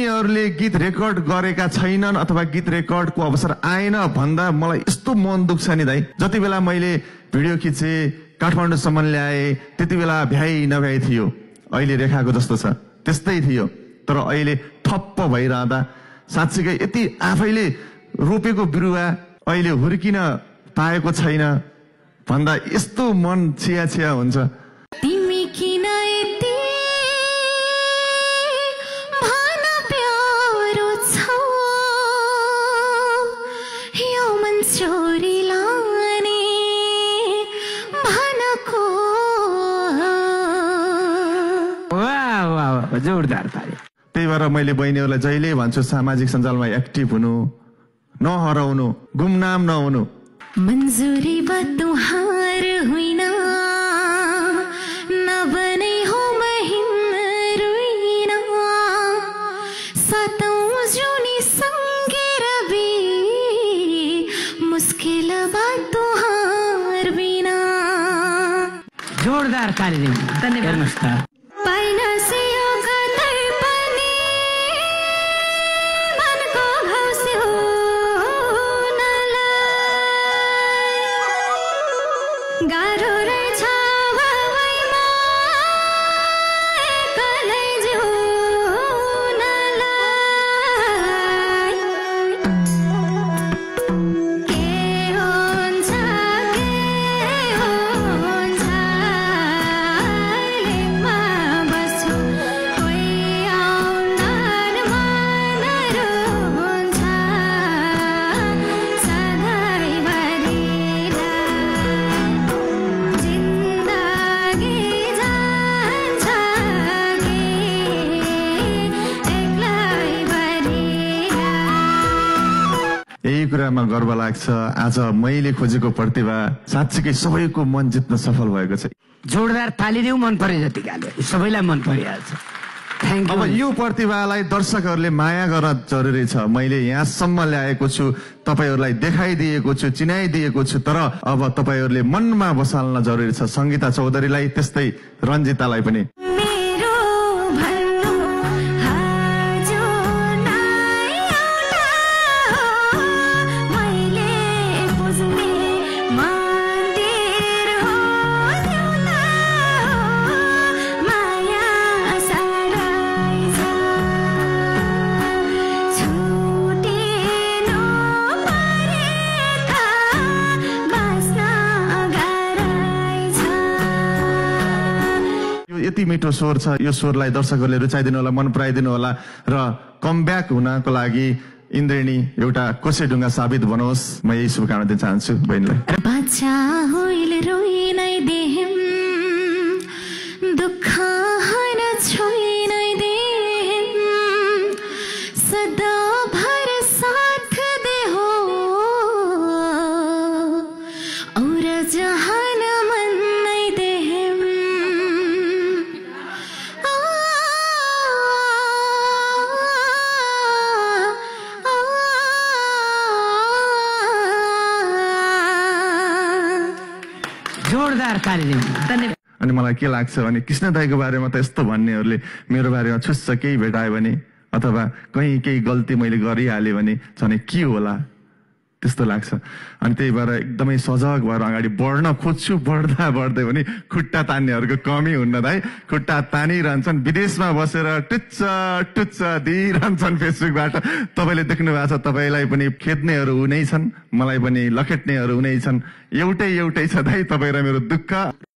यिनीहरूले गीत रेकर्ड गरेका छैनन् अथवा गीत रेकर्डको अवसर आएन भन्दा मलाई यस्तो मन दुख्छ नि दाइ। जति बेला मैले भिडियो खिचे काठमाडौँसम्म ल्याए त्यति बेला भ्याइ नभ्याइ थियो, अहिले रेखाको जस्तो छ त्यस्तै थियो। तर अहिले ठप्प भइरहँदा साँच्चीकै यति आफैले रोपेको बिरुवा अहिले हुर्किन पाएको छैन भन्दा यस्तो मन छिया छिया हुन्छ। तिमी किन यति भन प्यारो छौ, यो मन चोरी लाने भनको। वाह वाह वाह, जोरदार ताली। त्यही भएर मैले बहिनीहरूलाई जहिले भन्छु सामाजिक सञ्जालमा एक्टिभ हुनु, नहराउनु, गुमनाम नहुनु। मंजूरी बतुहार हुइना नबने हो महिन रुइना, सातौं जुनी संगे रबी मुश्किल बतुहार बिना। जोरदार ताली धन्यवाद। पाइना से कतै पनि मनको घाउसे हुनलाई गाह्रो रहेछ भवाइमा एक्लै जिउनलाई। के हुन्छ लेकमा बस्छु कोही आउलान् मन रुन्छ सधैँभरिलाई। जिन्दगी जान्छ कि एक्लैभरिलाई। यही कुरामा गर्व लाग्छ, आज मैले खोजेको प्रतिभा साँच्चीकै सबैको मन जित्न सफल भएको छ। जोरदार ताली दिउँ, मन पर्यो जति गाले सबैलाई मन परिहाल्छ। थ्याङ्क अब यू। यो प्रतिभालाई दर्शकहरूले माया गर्न जरुरी छ। मैले यहाँसम्म ल्याएको छु, तपाईहरूलाई देखाइदिएको छु, चिनाइदिएको छु, तर अब तपाईहरूले मनमा बसाल्न जरुरी छ। सङ्गीता चौधरीलाई त्यस्तै रञ्जितालाई पनि। मेरो भन्नु हजुर नै एउटा हो, मैले बुझ्ने मन्दिर हो एउटा हो, माया साह्रै छ छुटिनु परेका बाँच्न गाह्रै छ। यो यति मिठो स्वर छ, यो स्वरलाई दर्शकहरूले रुचाइदिनु होला, मन पराइदिनु होला र कमब्याक हुनको लागि इन्द्रेणी एउटा कोसेढुङ्गा साबित बनोस्। म यही शुभकामना दिन चाहन्छु बहिनीलाई। बच्चा होइल रोइ नै देहम, दुःख होइन छोइ नै देहम, सदा भर साथ दे हो और जहान मन नै देहम। जोरदार ताली धन्यवाद। अनि मलाई के लाग्छ भने कृष्ण दाईको बारेमा त यस्तो भन्नेहरूले मेरो बारेमा छुस्स केही भेटायो भने अथवा कहीँ केही गल्ती मैले गरिहालेँ भने झन् के होला त्यस्तो लाग्छ। अनि त्यही भएर एकदमै सजग भएर अगाडि बढ्न खोज्छु। बढ्दा बढ्दै पनि खुट्टा तान्नेहरूको कमी हुन्न दाइ। खुट्टा तानिरहन्छन्, विदेशमा बसेर टुच्च टुच्च दिइरहन्छन् फेसबुकबाट। तपाईँले देख्नु भएको छ, तपाईँलाई पनि खेद्नेहरू हुनै छन्, मलाई पनि लखेट्नेहरू हुनै छन्। एउटै छ दाइ तपाईँ र मेरो दुःख।